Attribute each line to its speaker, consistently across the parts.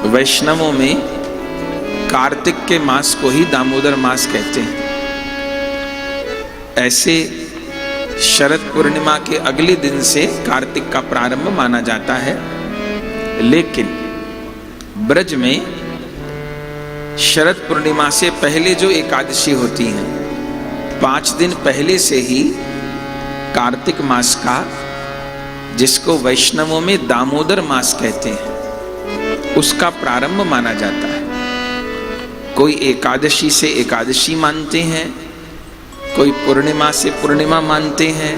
Speaker 1: वैष्णवों में कार्तिक के मास को ही दामोदर मास कहते हैं। ऐसे शरद पूर्णिमा के अगले दिन से कार्तिक का प्रारंभ माना जाता है, लेकिन ब्रज में शरद पूर्णिमा से पहले जो एकादशी होती हैं 5 दिन पहले से ही कार्तिक मास का, जिसको वैष्णवों में दामोदर मास कहते हैं, उसका प्रारंभ माना जाता है। कोई एकादशी से एकादशी मानते हैं, कोई पूर्णिमा से पूर्णिमा मानते हैं,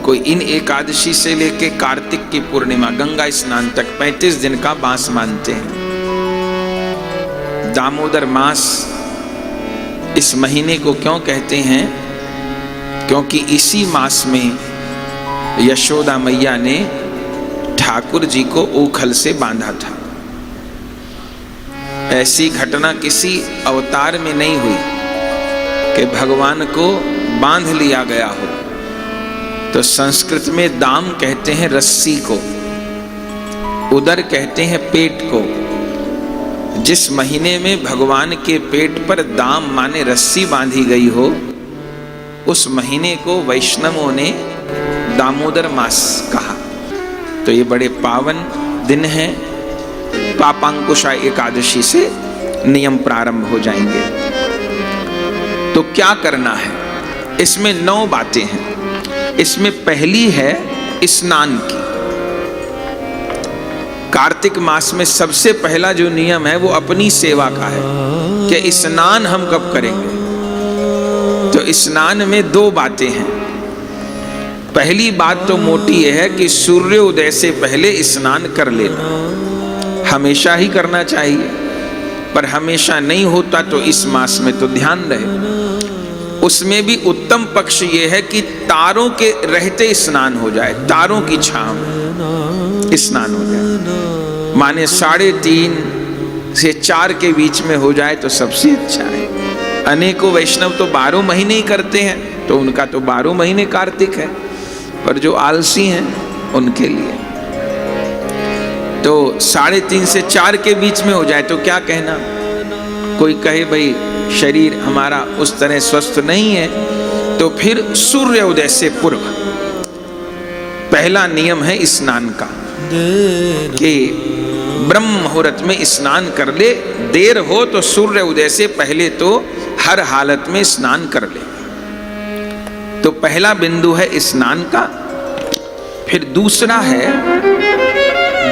Speaker 1: कोई इन एकादशी से लेके कार्तिक की पूर्णिमा गंगा स्नान तक 35 दिन का मास मानते हैं। दामोदर मास इस महीने को क्यों कहते हैं? क्योंकि इसी मास में यशोदा मैया ने ठाकुर जी को ऊखल से बांधा था। ऐसी घटना किसी अवतार में नहीं हुई कि भगवान को बांध लिया गया हो। तो संस्कृत में दाम कहते हैं रस्सी को, उदर कहते हैं पेट को। जिस महीने में भगवान के पेट पर दाम माने रस्सी बांधी गई हो, उस महीने को वैष्णवों ने दामोदर मास कहा। तो ये बड़े पावन दिन हैं। पापांकुशा एकादशी से नियम प्रारंभ हो जाएंगे। तो क्या करना है? इसमें 9 बातें हैं। इसमें पहली है स्नान की। कार्तिक मास में सबसे पहला जो नियम है वो अपनी सेवा का है कि स्नान हम कब करेंगे। तो स्नान में 2 बातें हैं। पहली बात तो मोटी यह है कि सूर्योदय से पहले स्नान कर लेना। हमेशा ही करना चाहिए, पर हमेशा नहीं होता तो इस मास में तो ध्यान रहे। उसमें भी उत्तम पक्ष ये है कि तारों के रहते स्नान हो जाए, तारों की छांव स्नान हो जाए। माने 3:30 से 4 के बीच में हो जाए तो सबसे अच्छा है। अनेकों वैष्णव तो 12 महीने ही करते हैं, तो उनका तो 12 महीने कार्तिक है। पर जो आलसी हैं उनके लिए तो 3:30 से 4 के बीच में हो जाए तो क्या कहना। कोई कहे भाई शरीर हमारा उस तरह स्वस्थ नहीं है, तो फिर सूर्योदय से पूर्व पहला नियम है स्नान का कि ब्रह्म मुहूर्त में स्नान कर ले। देर हो तो सूर्योदय से पहले तो हर हालत में स्नान कर ले। तो पहला बिंदु है स्नान का। फिर दूसरा है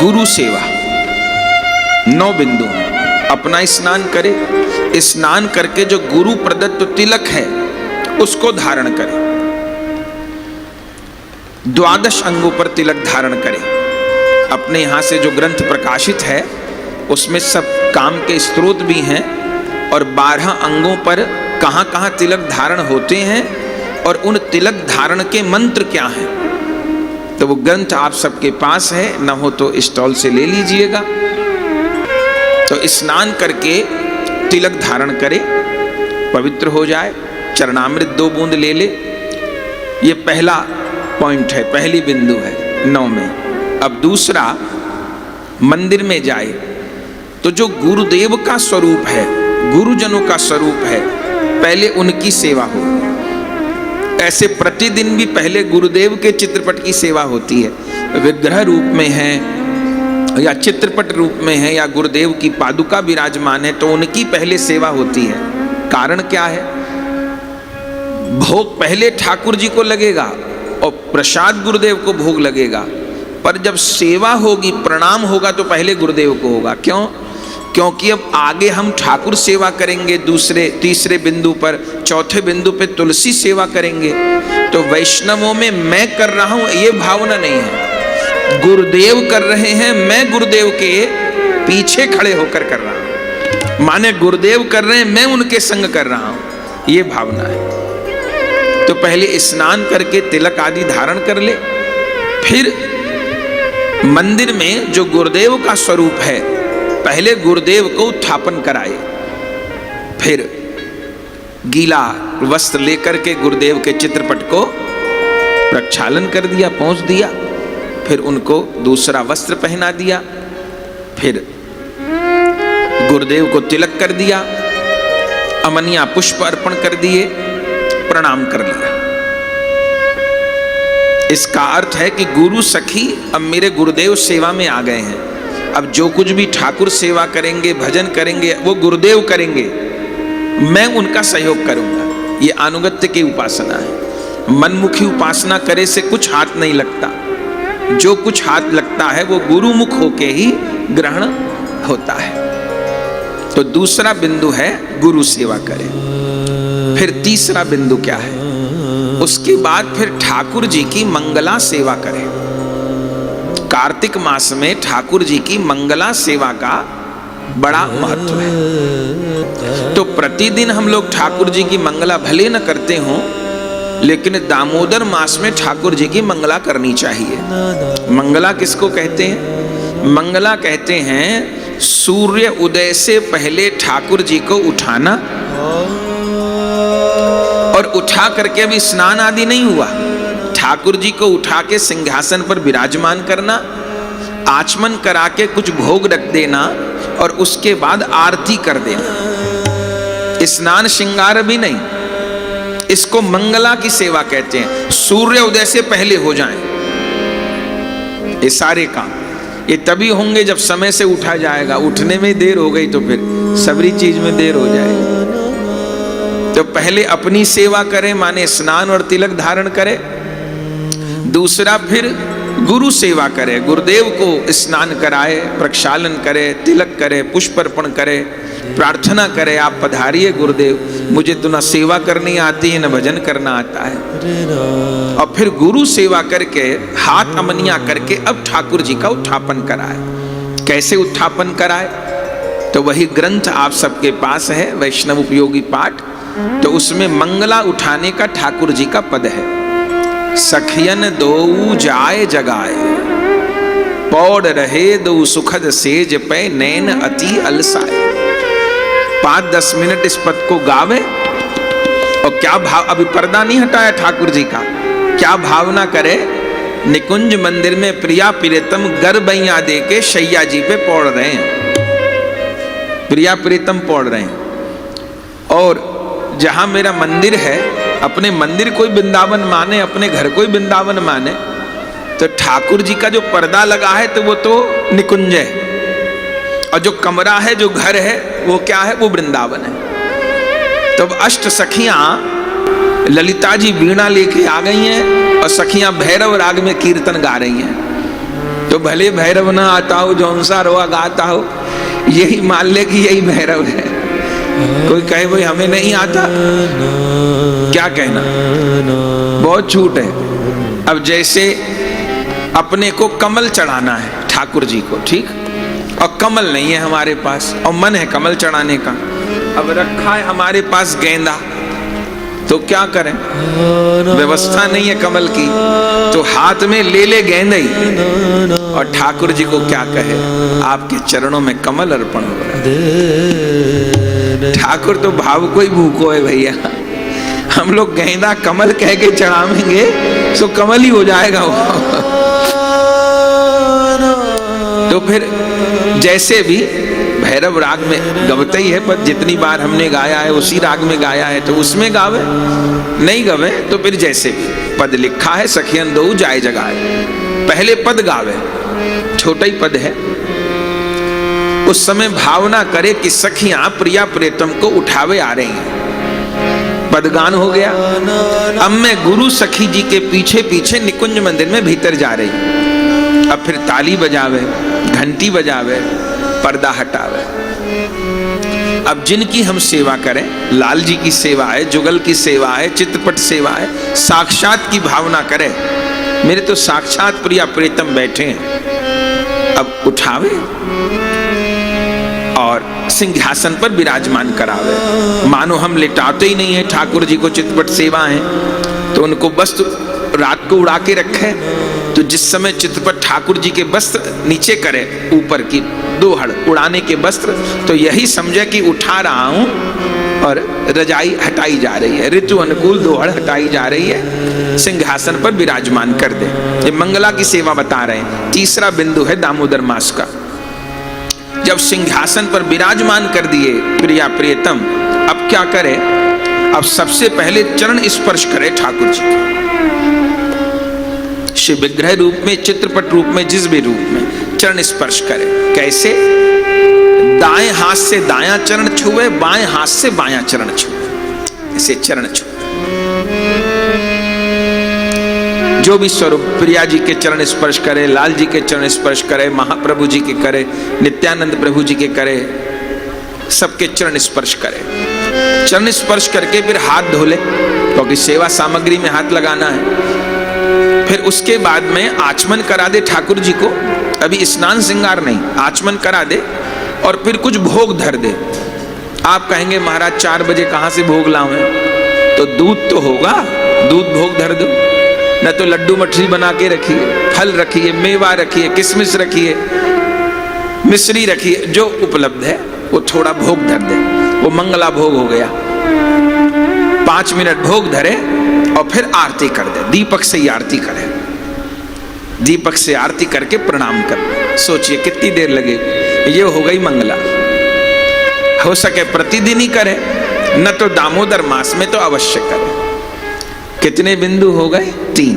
Speaker 1: गुरु सेवा। 9 बिंदु हैं। अपना स्नान करे, स्नान करके जो गुरु प्रदत्त तिलक है उसको धारण करे। 12 अंगों पर तिलक धारण करे। अपने यहां से जो ग्रंथ प्रकाशित है उसमें सब काम के स्रोत भी हैं और 12 अंगों पर कहां कहां तिलक धारण होते हैं और उन तिलक धारण के मंत्र क्या हैं। तो वो ग्रंथ आप सबके पास है, न हो तो स्टॉल से ले लीजिएगा। तो स्नान करके तिलक धारण करे, पवित्र हो जाए, चरणामृत 2 बूंद ले ले। ये पहला पॉइंट है, पहली बिंदु है 9 में। अब दूसरा, मंदिर में जाए तो जो गुरुदेव का स्वरूप है, गुरुजनों का स्वरूप है, पहले उनकी सेवा हो। ऐसे प्रतिदिन भी पहले गुरुदेव के चित्रपट की सेवा होती है। विग्रह रूप में है या चित्रपट रूप में है या गुरुदेव की पादुका विराजमान है तो उनकी पहले सेवा होती है। कारण क्या है? भोग पहले ठाकुर जी को लगेगा और प्रसाद गुरुदेव को भोग लगेगा, पर जब सेवा होगी, प्रणाम होगा तो पहले गुरुदेव को होगा। क्यों? क्योंकि अब आगे हम ठाकुर सेवा करेंगे, दूसरे तीसरे बिंदु पर, चौथे बिंदु पे तुलसी सेवा करेंगे। तो वैष्णवों में मैं कर रहा हूं ये भावना नहीं है, गुरुदेव कर रहे हैं, मैं गुरुदेव के पीछे खड़े होकर कर रहा हूं। माने गुरुदेव कर रहे हैं, मैं उनके संग कर रहा हूं, ये भावना है। तो पहले स्नान करके तिलक आदि धारण कर ले। फिर मंदिर में जो गुरुदेव का स्वरूप है पहले गुरुदेव को उत्थापन कराए। फिर गीला वस्त्र लेकर के गुरुदेव के चित्रपट को प्रक्षालन कर दिया, पहुंच दिया। फिर उनको दूसरा वस्त्र पहना दिया। फिर गुरुदेव को तिलक कर दिया, अमनिया पुष्प अर्पण कर दिए, प्रणाम कर लिया। इसका अर्थ है कि गुरु सखी अब मेरे गुरुदेव सेवा में आ गए हैं। अब जो कुछ भी ठाकुर सेवा करेंगे, भजन करेंगे, वो गुरुदेव करेंगे, मैं उनका सहयोग करूंगा। ये अनुगत्य की उपासना है। मनमुखी उपासना करे से कुछ हाथ नहीं लगता, जो कुछ हाथ लगता है वो गुरुमुख होके ही ग्रहण होता है। तो दूसरा बिंदु है गुरु सेवा करें। फिर तीसरा बिंदु क्या है? उसके बाद फिर ठाकुर जी की मंगला सेवा करें। कार्तिक मास में ठाकुर जी की मंगला सेवा का बड़ा महत्व है। तो प्रतिदिन हम लोग ठाकुर जी की मंगला भले न करते हों, लेकिन दामोदर मास में ठाकुर जी की मंगला करनी चाहिए। मंगला किसको कहते हैं? मंगला कहते हैं सूर्य उदय से पहले ठाकुर जी को उठाना, और उठा करके अभी स्नान आदि नहीं हुआ, ठाकुर जी को उठा के सिंहासन पर विराजमान करना, आचमन करा के कुछ भोग रख देना, और उसके बाद आरती कर देना। स्नान श्रृंगार भी नहीं, इसको मंगला की सेवा कहते हैं। सूर्य उदय से पहले हो जाएं ये सारे काम। ये तभी होंगे जब समय से उठा जाएगा। उठने में देर हो गई तो फिर सबरी चीज में देर हो जाएगी। तो पहले अपनी सेवा करें, माने स्नान और तिलक धारण करें। दूसरा फिर गुरु सेवा करे, गुरुदेव को स्नान कराए, प्रक्षालन करे, तिलक करे, पुष्प अर्पण करे, प्रार्थना करे, आप पधारिए गुरुदेव, मुझे तो न सेवा करनी आती है न भजन करना आता है। और फिर गुरु सेवा करके हाथ अमनिया करके अब ठाकुर जी का उत्थापन कराए। कैसे उत्थापन कराए? तो वही ग्रंथ आप सबके पास है, वैष्णव उपयोगी पाठ। तो उसमें मंगला उठाने का ठाकुर जी का पद है। सखियन दो जाय जगाए, पौड़ रहे दो सुखद सेज पे, नैन अति अलसाए। 5-10 मिनट इस पद को गावे। और क्या भाव, अभी पर्दा नहीं हटाया ठाकुर जी का, क्या भावना करे? निकुंज मंदिर में प्रिया प्रियतम गरबैया दे के शैया जी पे पौड़ रहे हैं, प्रिया प्रियतम पौड़ रहे हैं। और जहां मेरा मंदिर है, अपने मंदिर कोई वृंदावन माने, अपने घर कोई वृंदावन माने, तो ठाकुर जी का जो पर्दा लगा है तो वो तो निकुंज है, और जो कमरा है, जो घर है, वो क्या है? वो वृंदावन है। तो अष्ट सखियां ललिता जी वीणा लेके आ गई हैं, और सखियां भैरव राग में कीर्तन गा रही हैं। तो भले भैरव ना आता हो, जौनसा रोआ गाता हो, यही मान ले कि यही भैरव है। कोई कहे भाई हमें नहीं आता, क्या कहना, बहुत छूट है। अब जैसे अपने को कमल चढ़ाना है ठाकुर जी को, ठीक, और कमल नहीं है हमारे पास, और मन है कमल चढ़ाने का। अब रखा है हमारे पास गेंदा, तो क्या करें? व्यवस्था नहीं है कमल की, तो हाथ में ले ले गेंदा ही, और ठाकुर जी को क्या कहे? आपके चरणों में कमल अर्पण हो रहा है। ठाकुर तो भाव को ही भूखो है भैया। हम लोग गेंदा कमल कह के चढ़ावेंगे तो कमल ही हो जाएगा वो। तो फिर जैसे भी भैरव राग में गवते ही है, पर जितनी बार हमने गाया है उसी राग में गाया है, तो उसमें गावे, नहीं गावे तो फिर जैसे भी पद लिखा है, सखियन दो जाय जगाए, पहले पद गावे, छोटा ही पद है। उस समय भावना करे कि सखियां प्रिया प्रियतम को उठावे आ रही हैं। पदगान हो गया। अब मैं गुरु सखी जी के पीछे पीछे निकुंज मंदिर में भीतर जा रही। अब फिर ताली बजावे, घंटी बजावे, पर्दा हटावे। अब जिनकी हम सेवा करें, लाल जी की सेवा है, जुगल की सेवा है, चित्रपट सेवा है, साक्षात की भावना करें, मेरे तो साक्षात प्रिया प्रियतम बैठे हैं। अब उठावे और सिंहासन पर विराजमान करावे। मानो हम लिटाते ही नहीं है ठाकुर जी को, चित्रपट सेवा है तो उनको वस्त्र रात को उड़ा के रखे। तो जिस समय चित्रपट ठाकुर जी के वस्त्र नीचे करे, ऊपर की 2 हड़ उड़ाने के वस्त्र, तो यही समझे कि उठा रहा हूं और रजाई हटाई जा रही है, ऋतु अनुकूल 2 हड़ हटाई जा रही है, सिंहासन पर विराजमान कर दे। ये मंगला की सेवा बता रहे हैं। तीसरा बिंदु है दामोदर मास का। जब सिंहासन पर विराजमान कर दिए प्रिया प्रियतम, अब क्या करे? अब सबसे पहले चरण स्पर्श करे ठाकुर जी के। शिव विग्रह रूप में, चित्रपट रूप में, जिस भी रूप में चरण स्पर्श करे। कैसे? दाएं हाथ से दायां चरण छुए, बाएं हाथ से बायां चरण छुए, ऐसे चरण छुए। जो भी स्वरूप प्रिया जी के चरण स्पर्श करे, लाल जी के चरण स्पर्श करे, महाप्रभु जी के करे, नित्यानंद प्रभु जी के करे, सबके चरण स्पर्श करे। चरण स्पर्श करके फिर हाथ धो ले, क्योंकि सेवा सामग्री में हाथ लगाना है। फिर उसके बाद में आचमन करा दे ठाकुर जी को। अभी स्नान श्रृंगार नहीं, आचमन करा दे और फिर कुछ भोग धर दे। आप कहेंगे महाराज 4 बजे कहां से भोग लाऊं? तो दूध तो होगा, दूध भोग धर दो, न तो लड्डू मठरी बना के रखिए, फल रखिए, मेवा रखिए, किशमिश रखिए, मिश्री रखिए, जो उपलब्ध है वो थोड़ा भोग धर दे, वो मंगला भोग हो गया। 5 मिनट भोग धरे और फिर आरती कर दे। दीपक से ही आरती करे, दीपक से आरती करके प्रणाम कर। सोचिए कितनी देर लगे, ये हो गई मंगला। हो सके प्रतिदिन ही करे, न तो दामोदर मास में तो अवश्य करे। कितने बिंदु हो गए? 3।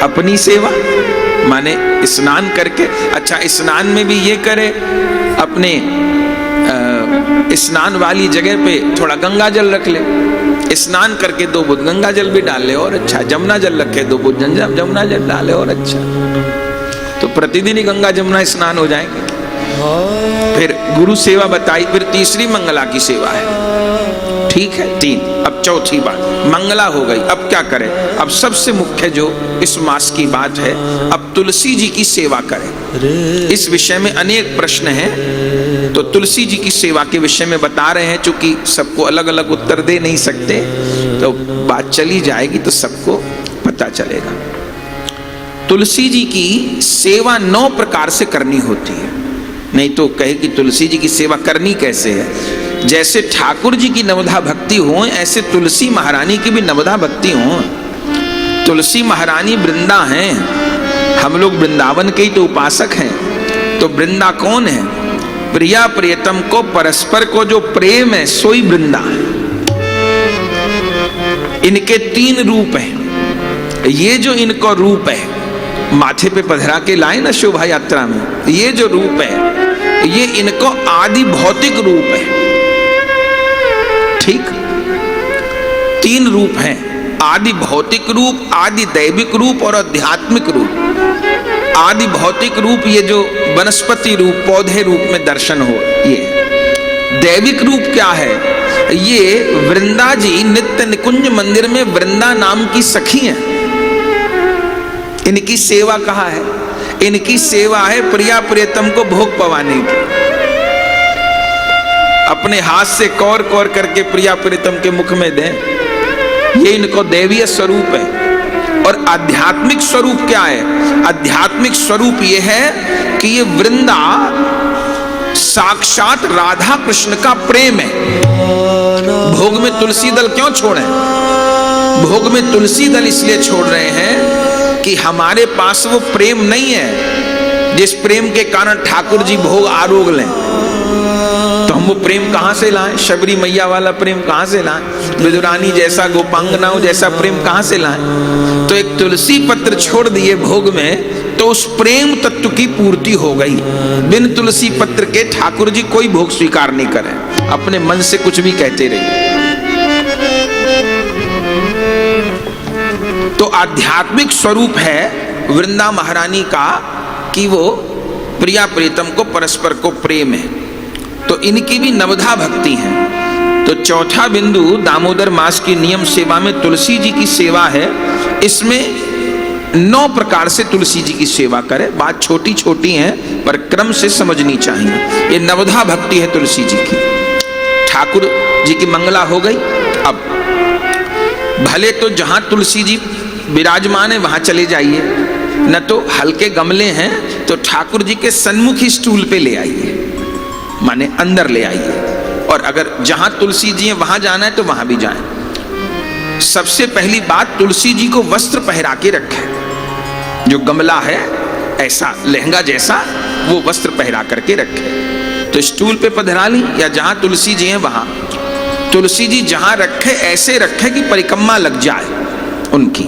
Speaker 1: अपनी सेवा माने स्नान करके, अच्छा स्नान में भी ये करे, अपने स्नान वाली जगह पे थोड़ा गंगा जल रख ले, स्नान करके 2 बूंद गंगा जल भी डाल ले और अच्छा, जमुना जल रखे 2 बूंद जमुना जल डाले और अच्छा, तो प्रतिदिन ही गंगा जमुना स्नान हो जाएंगे। फिर गुरु सेवा बताई, फिर तीसरी मंगला की सेवा है। ठीक है 3। अब चौथी बात मंगला हो गई। अब क्या करें? अब सबसे मुख्य जो इस मास की बात है, अब तुलसी जी की सेवा करें। इस विषय में अनेक प्रश्न हैं, तो तुलसी जी की सेवा के विषय में बता रहे हैं। चूंकि सबको अलग अलग उत्तर दे नहीं सकते, तो बात चली जाएगी तो सबको पता चलेगा। तुलसी जी की सेवा 9 प्रकार से करनी होती है। नहीं तो कहे कि तुलसी जी की सेवा करनी कैसे है? जैसे ठाकुर जी की नवधा भक्ति हो, ऐसे तुलसी महारानी की भी नवधा भक्ति हो। तुलसी महारानी वृंदा हैं, हम लोग वृंदावन के ही तो उपासक हैं। तो वृंदा कौन है? प्रिया प्रियतम को परस्पर को जो प्रेम है, सोई वृंदा है। इनके 3 रूप हैं। ये जो इनको रूप है, माथे पे पधरा के लाए ना शोभा यात्रा में, ये जो रूप है, ये इनको आदि भौतिक रूप है। ठीक, 3 रूप हैं, आदि भौतिक रूप, आदि दैविक रूप और आध्यात्मिक रूप। आदि भौतिक रूप ये जो वनस्पति रूप, पौधे रूप में दर्शन हो, ये दैविक रूप क्या है? ये वृंदा जी नित्य निकुंज मंदिर में वृंदा नाम की सखी हैं। इनकी सेवा कहाँ है? इनकी सेवा है प्रिया प्रियतम को भोग पवाने की। अपने हाथ से कौर कौर करके प्रिया प्रियतम के मुख में दें, ये इनको दैवीय स्वरूप है। और आध्यात्मिक स्वरूप क्या है? आध्यात्मिक स्वरूप ये है कि ये वृंदा साक्षात राधा कृष्ण का प्रेम है। भोग में तुलसी दल क्यों छोड़े? भोग में तुलसी दल इसलिए छोड़ रहे हैं कि हमारे पास वो प्रेम नहीं है जिस प्रेम के कारण ठाकुर जी भोग आरोग लें। तो हम वो प्रेम कहां से लाएं? शबरी मैया वाला प्रेम कहां से लाएं? विदुरानी जैसा, गोपांगनाओं जैसा प्रेम कहां से लाएं? तो एक तुलसी पत्र छोड़ दिए भोग में, तो उस प्रेम तत्व की पूर्ति हो गई। बिन तुलसी पत्र के ठाकुर जी कोई भोग स्वीकार नहीं करें। अपने मन से कुछ भी कहते रहिए। तो आध्यात्मिक स्वरूप है वृंदा महारानी का कि वो प्रिया प्रीतम को परस्पर को प्रेम है। तो इनकी भी नवधा भक्ति है। तो चौथा बिंदु दामोदर मास की नियम सेवा में तुलसी जी की सेवा है। इसमें 9 प्रकार से तुलसी जी की सेवा करे। बात छोटी छोटी है पर क्रम से समझनी चाहिए। ये नवधा भक्ति है तुलसी जी की। ठाकुर जी की मंगला हो गई। अब भले तो जहां तुलसी जी विराजमान है वहां चले जाइए, न तो हल्के गमले हैं तो ठाकुर जी के सन्मुख ही स्टूल पे ले आइए, माने अंदर ले आइए। और अगर जहां तुलसी जी है वहां जाना है तो वहां भी जाएं। सबसे पहली बात, तुलसी जी को वस्त्र पहरा के रखें। जो गमला है ऐसा लहंगा जैसा वो वस्त्र पहरा करके रखे। तो स्टूल पे पधरा ली या जहां तुलसी जी हैं वहां। तुलसी जी जहां रखे ऐसे रखे कि परिक्रमा लग जाए उनकी।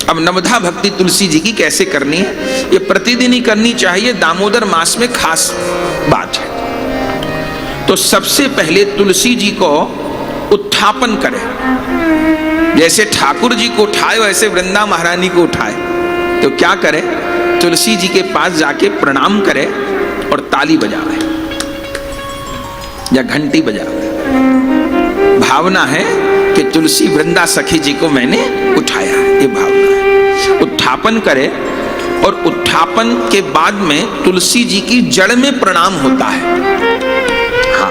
Speaker 1: अब नवधा भक्ति तुलसी जी की कैसे करनी है, ये प्रतिदिन ही करनी चाहिए, दामोदर मास में खास बात है। तो सबसे पहले तुलसी जी को उत्थापन करें, जैसे ठाकुर जी को उठाए वैसे वृंदा महारानी को उठाए। तो क्या करे, तुलसी जी के पास जाके प्रणाम करे और ताली बजावे या घंटी बजावे। भावना है कि तुलसी वृंदा सखी जी को मैंने उठाया, ये भावना है। उत्थापन करे और उत्थापन के बाद में तुलसी जी की जड़ में प्रणाम होता है। हाँ,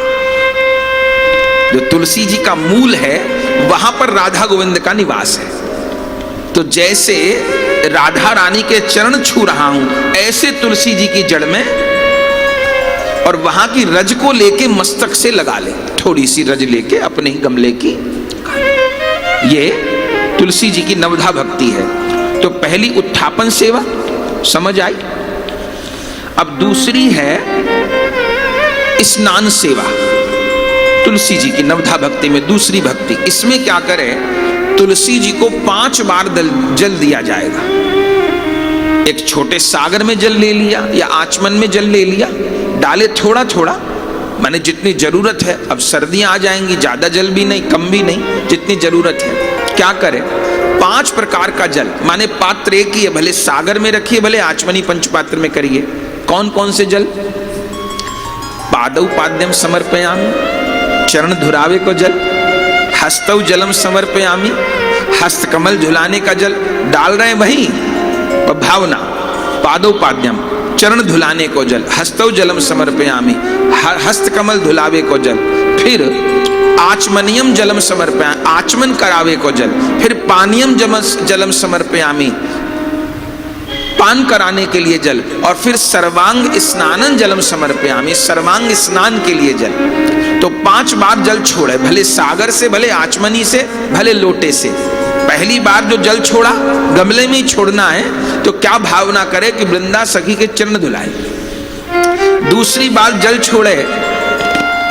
Speaker 1: जो तुलसी जी का मूल है वहां पर राधा गोविंद का निवास है। तो जैसे राधा रानी के चरण छू रहा हूं, ऐसे तुलसी जी की जड़ में, और वहां की रज को लेके मस्तक से लगा ले, थोड़ी सी रज लेके अपने ही गमले की। ये तुलसी जी की नवधा भक्ति है। तो पहली उत्थापन सेवा समझ आई। अब दूसरी है स्नान सेवा। तुलसी जी की नवधा भक्ति में दूसरी भक्ति, इसमें क्या करें, तुलसी जी को 5 बार जल दिया जाएगा। एक छोटे सागर में जल ले लिया या आचमन में जल ले लिया, डाले थोड़ा थोड़ा, माने जितनी जरूरत है। अब सर्दियां आ जाएंगी, ज्यादा जल भी नहीं कम भी नहीं, जितनी जरूरत है। क्या करें, 5 प्रकार का जल, माने पात्र एक ही है, भले सागर में रखिए भले आचमनी पंचपात्र में करिए। कौन कौन से जल, पादौ पाद्यम समर्पयामि, चरण धुरावे को जल, हस्तौ जलम समर्पयामि, हस्त कमल धुलाने का जल डाल रहे हैं वही भावना। पादौ पाद्यम, चरण धुलाने को जल, हस्तौ जलम समर्पयामि, हस्त कमल धुलावे को जल, फिर आचमनियम जलम समर्पयामि, आचमन करावे को जल, फिर पानीयम जलम समर्पयामि, पान कराने के लिए जल, और फिर सर्वांग स्नानन जलम समर्पयामि, सर्वांग स्नान के लिए जल। तो 5 बार जल छोड़े, भले सागर से भले आचमनी से भले लोटे से। पहली बार जो जल छोड़ा गमले में ही छोड़ना है, तो क्या भावना करे कि वृंदा सखी के चरण धुलाए। दूसरी बार जल छोड़े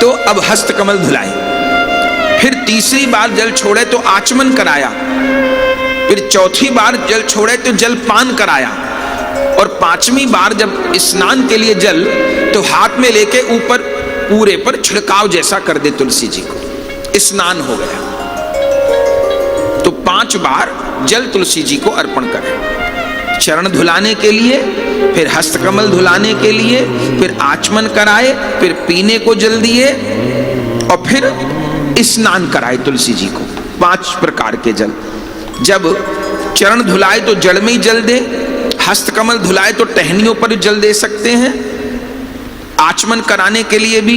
Speaker 1: तो अब हस्त कमल धुलाए, फिर तीसरी बार जल छोड़े तो आचमन कराया, फिर चौथी बार जल छोड़े तो जल पान कराया, और 5वीं बार जब स्नान के लिए जल तो हाथ में लेके ऊपर पूरे पर छिड़काव जैसा कर दे तुलसी जी को, स्नान हो गया। तो 5 बार जल तुलसी जी को अर्पण करें, चरण धुलाने के लिए, फिर हस्तकमल धुलाने के लिए, फिर आचमन कराए, फिर पीने को जल दिए, और फिर स्नान कराए तुलसी जी को। 5 प्रकार के जल। जब चरण धुलाए तो जड़ में ही जल दे, हस्तकमल धुलाए तो टहनियों पर जल दे सकते हैं, आचमन कराने के लिए भी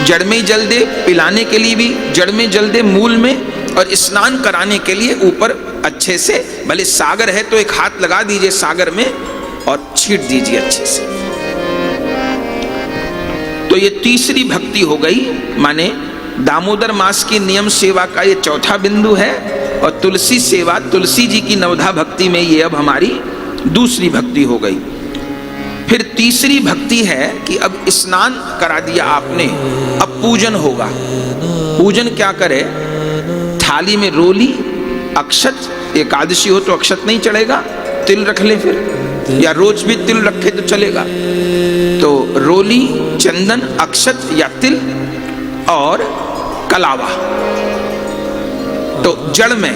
Speaker 1: जड़ में ही जल दे, पिलाने के लिए भी जड़ में जल दे मूल में, और स्नान कराने के लिए ऊपर अच्छे से, भले सागर है तो एक हाथ लगा दीजिए सागर में और छीट दीजिए अच्छे से। तो ये तीसरी भक्ति हो गई, माने दामोदर मास की नियम सेवा का ये चौथा बिंदु है, और तुलसी सेवा तुलसी जी की नवधा भक्ति में ये अब हमारी दूसरी भक्ति हो गई। फिर तीसरी भक्ति है कि अब स्नान करा दिया आपने, अब पूजन होगा। पूजन क्या करे, थाली में रोली, अक्षत, एकादशी हो तो अक्षत नहीं चढ़ेगा, तिल रख ले फिर, या रोज भी तिल रखे तो चलेगा। तो रोली, चंदन, अक्षत या तिल और कलावा। तो जड़ में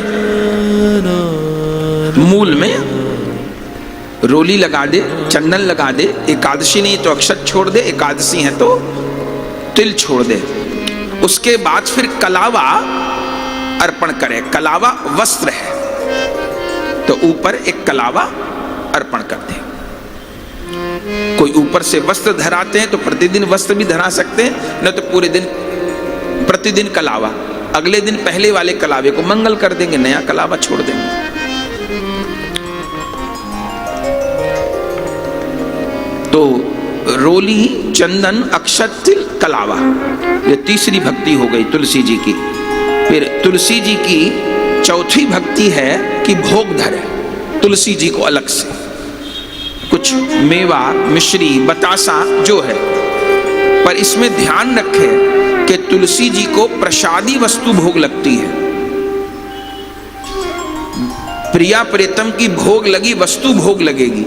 Speaker 1: मूल में रोली लगा दे, चंदन लगा दे, एकादशी नहीं तो अक्षत छोड़ दे, एकादशी है तो तिल छोड़ दे। उसके बाद फिर कलावा अर्पण करे। कलावा वस्त्र है तो ऊपर एक कलावा अर्पण कर दे। कोई ऊपर से वस्त्र धराते हैं तो प्रतिदिन वस्त्र भी धरा सकते हैं, न तो पूरे दिन प्रतिदिन कलावा, अगले दिन पहले वाले कलावे को मंगल कर देंगे, नया कलावा छोड़ देंगे। तो रोली, चंदन, अक्षत, तिल, कलावा, ये तीसरी भक्ति हो गई तुलसी जी की। फिर तुलसी जी की चौथी भक्ति है कि भोग धरे तुलसी जी को अलग से, कुछ मेवा, मिश्री, बतासा जो है पर इसमें ध्यान रखें कि तुलसी जी को प्रसादी वस्तु भोग लगती है। प्रिया प्रीतम की भोग लगी वस्तु भोग लगेगी।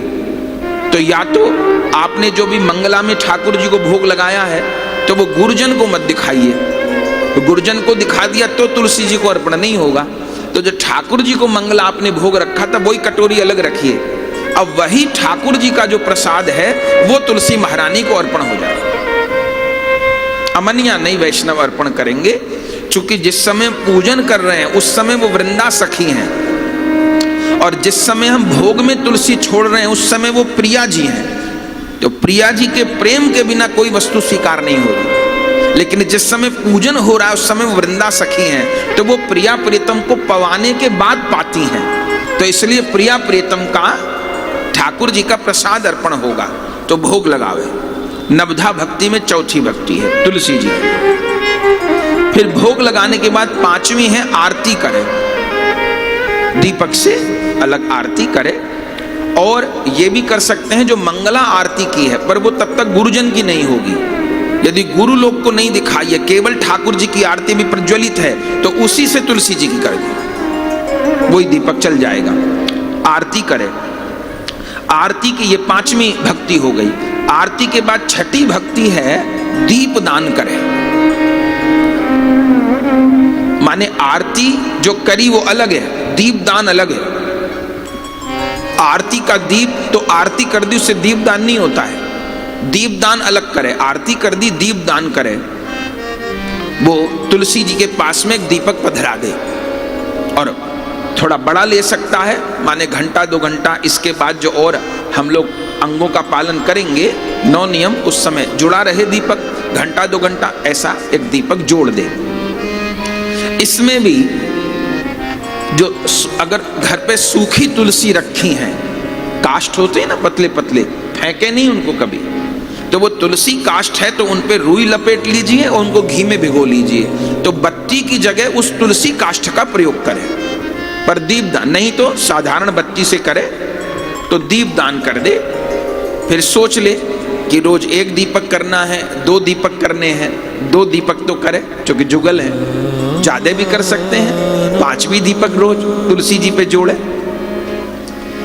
Speaker 1: तो या तो आपने जो भी मंगला में ठाकुर जी को भोग लगाया है तो वो गुरुजन को मत दिखाइए, तो गुरुजन को दिखा दिया तो तुलसी जी को अर्पण नहीं होगा। तो जो ठाकुर जी को मंगला आपने भोग रखा था वही कटोरी अलग रखिए, अब वही ठाकुर जी का जो प्रसाद है वो तुलसी महारानी को अर्पण हो जाए। अमनिया नहीं वैष्णव अर्पण करेंगे, क्योंकि जिस समय पूजन कर रहे हैं उस समय वो वृंदा सखी हैं, और जिस समय हम भोग में तुलसी छोड़ रहे हैं उस समय वो प्रिया जी हैं। तो प्रिया जी के प्रेम के बिना कोई वस्तु स्वीकार नहीं होगी, लेकिन जिस समय पूजन हो रहा है उस समय वृंदा सखी हैं, तो वो प्रिया प्रीतम को पवाने के बाद पाती हैं। तो इसलिए प्रिया प्रीतम का ठाकुर जी का प्रसाद अर्पण होगा, तो भोग लगावे। नवधा भक्ति में चौथी भक्ति है तुलसी जी। फिर भोग लगाने के बाद पांचवी है आरती करें, दीपक से अलग आरती करें। और ये भी कर सकते हैं जो मंगला आरती की है, पर वो तब तक गुरुजन की नहीं होगी। यदि गुरु लोग को नहीं दिखाई है, केवल ठाकुर जी की आरती भी प्रज्वलित है, तो उसी से तुलसी जी की कर दी, वही दीपक चल जाएगा। आरती करें, आरती की ये पांचवी भक्ति हो गई। आरती के बाद छठी भक्ति है दीप दान करें। माने आरती जो करी वो अलग है, दीप दान अलग है। आरती का दीप तो आरती कर दी उससे दीप दान नहीं होता है, दीप दान अलग करे। आरती कर दी दीप दान करे, वो तुलसी जी के पास में एक दीपक पधरा दे, और थोड़ा बड़ा ले सकता है, माने घंटा 2 घंटा। इसके बाद जो और हम लोग अंगों का पालन करेंगे 9 नियम, उस समय जुड़ा रहे दीपक, घंटा 2 घंटा ऐसा एक दीपक जोड़ दे। इसमें भी जो अगर घर पे सूखी तुलसी रखी हैं, काष्ठ होते हैं ना पतले पतले, फेंके नहीं उनको कभी, तो वो तुलसी काष्ठ है तो उन पे रुई लपेट लीजिए और उनको घी में भिगो लीजिए। तो बत्ती की जगह उस तुलसी काष्ठ का प्रयोग करें, पर दीप दान नहीं तो साधारण बत्ती से करे तो दीप दान कर दे। फिर सोच ले कि रोज 1 दीपक करना है, 2 दीपक करने हैं, 2 दीपक तो करे क्योंकि जुगल है। ज्यादा भी कर सकते हैं, 5वीं दीपक रोज तुलसी जी पे जोड़े,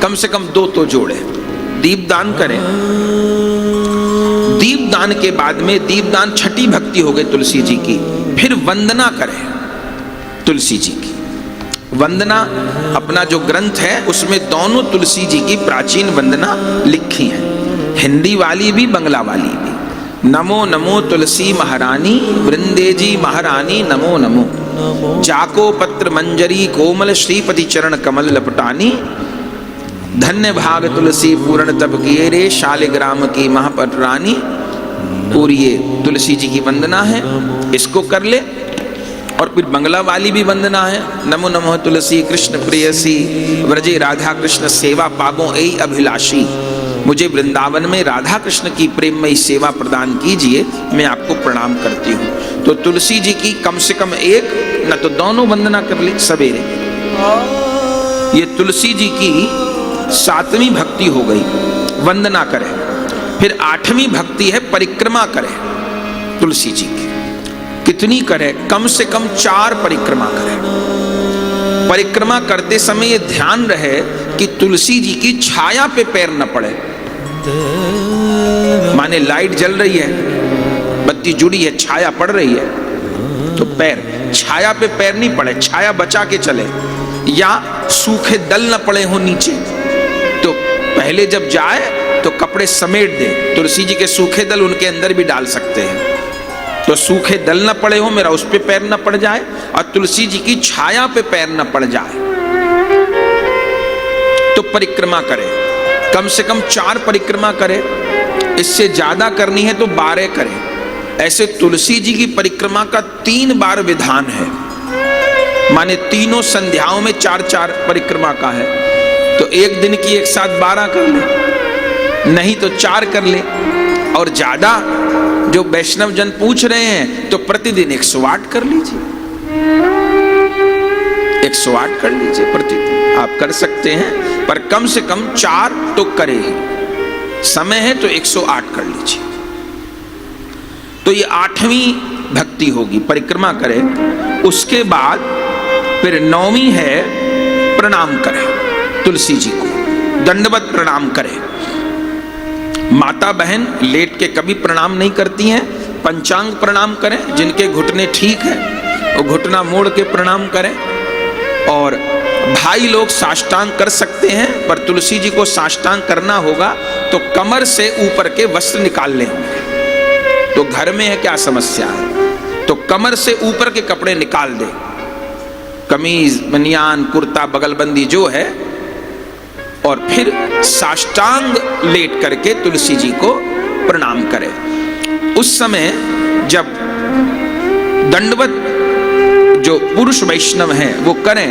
Speaker 1: कम से कम 2 तो जोड़े, दीप दान करें। दीप दान के बाद में दीप दान छठी भक्ति हो गई तुलसी जी की। फिर वंदना करें तुलसी जी की। वंदना अपना जो ग्रंथ है उसमें दोनों तुलसी जी की प्राचीन वंदना लिखी है, हिंदी वाली भी बंगला वाली भी। नमो नमो तुलसी महारानी, वृंदे जी महारानी नमो नमो। जाको पत्र मंजरी कोमल श्रीपति चरण कमल लपटानी। धन्य भाग तुलसी पूर्ण तप किए रे, शालिग्राम की महापट रानी। पूरी ये तुलसी जी की वंदना है, इसको कर ले। और फिर बंगला वाली भी वंदना है, नमो नमो तुलसी कृष्ण प्रेयसी, व्रजे राधा कृष्ण सेवा पागो ऐ अभिलाषी। मुझे वृंदावन में राधा कृष्ण की प्रेममयी सेवा प्रदान कीजिए, मैं आपको प्रणाम करती हूँ। तो तुलसी जी की कम से कम 1 न तो दोनों वंदना कर ली सवेरे। ये तुलसी जी की 7वीं भक्ति हो गई, वंदना करें। फिर 8वीं भक्ति है परिक्रमा करें तुलसी जी की। कितनी करें? कम से कम 4 परिक्रमा करें। परिक्रमा करते समय ये ध्यान रहे कि तुलसी जी की छाया पे पैर न पड़े। माने लाइट जल रही है, बत्ती जुड़ी है, छाया पड़ रही है, तो पैर छाया पे पैर नहीं पड़े, छाया बचा के चले। या सूखे दल न पड़े हो नीचे, तो पहले जब जाए तो कपड़े समेट दे। तुलसी जी के सूखे दल उनके अंदर भी डाल सकते हैं, तो सूखे दल न पड़े हो, मेरा उस पे पैर न पड़ जाए, और तुलसी जी की छाया पे पैर न पड़ जाए। तो परिक्रमा करें, कम से कम 4 परिक्रमा करें। इससे ज्यादा करनी है तो 12 करें। ऐसे तुलसी जी की परिक्रमा का 3 बार विधान है, माने तीनों संध्याओं में 4-4 परिक्रमा का है। तो एक दिन की एक साथ 12 कर ले, नहीं तो 4 कर ले। और ज्यादा जो वैष्णव जन पूछ रहे हैं तो प्रतिदिन 108 कर लीजिए, 108 कर लीजिए प्रतिदिन, आप कर सकते हैं, पर कम से कम 4 तो करें ही। समय है तो 108 कर लीजिए। तो ये 8वीं भक्ति होगी, परिक्रमा करे। उसके बाद फिर 9वीं है प्रणाम करे तुलसी जी को, दंडवत प्रणाम करे। माता बहन लेट के कभी प्रणाम नहीं करती हैं, पंचांग प्रणाम करें। जिनके घुटने ठीक है वो घुटना मोड़ के प्रणाम करें। और भाई लोग साष्टांग कर सकते हैं, पर तुलसी जी को साष्टांग करना होगा तो कमर से ऊपर के वस्त्र निकाल लें। तो घर में है क्या समस्या है, तो कमर से ऊपर के कपड़े निकाल दे, कमीज बनियान कुर्ता बगलबंदी जो है, और फिर साष्टांग लेट करके तुलसी जी को प्रणाम करे। उस समय जब दंडवत जो पुरुष वैष्णव हैं वो करें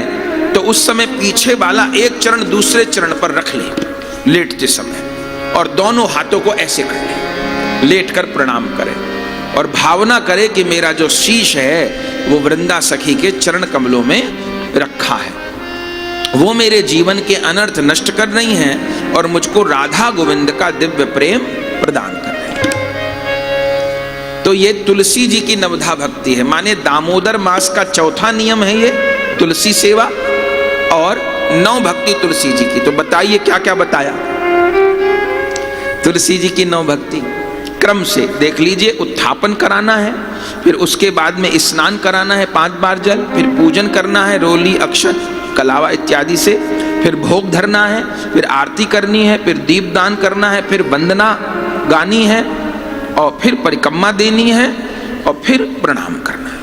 Speaker 1: तो उस समय पीछे वाला एक चरण दूसरे चरण पर रख ले लेटते समय, और दोनों हाथों को ऐसे कर ले, लेट कर प्रणाम करें और भावना करे कि मेरा जो शीश है वो वृंदा सखी के चरण कमलों में रखा है, वो मेरे जीवन के अनर्थ नष्ट कर रही हैं और मुझको राधा गोविंद का दिव्य प्रेम प्रदान कर रहे हैं। तो ये तुलसी जी की नवधा भक्ति है, माने दामोदर मास का चौथा नियम है ये तुलसी सेवा, और 9 भक्ति तुलसी जी की। तो बताइए क्या क्या बताया तुलसी जी की 9 भक्ति। क्रम से देख लीजिए, उत्थापन कराना है, फिर उसके बाद में स्नान कराना है 5 बार जल, फिर पूजन करना है रोली अक्षत कलावा इत्यादि से, फिर भोग धरना है, फिर आरती करनी है, फिर दीपदान करना है, फिर वंदना गानी है, और फिर परिक्रमा देनी है, और फिर प्रणाम करना है।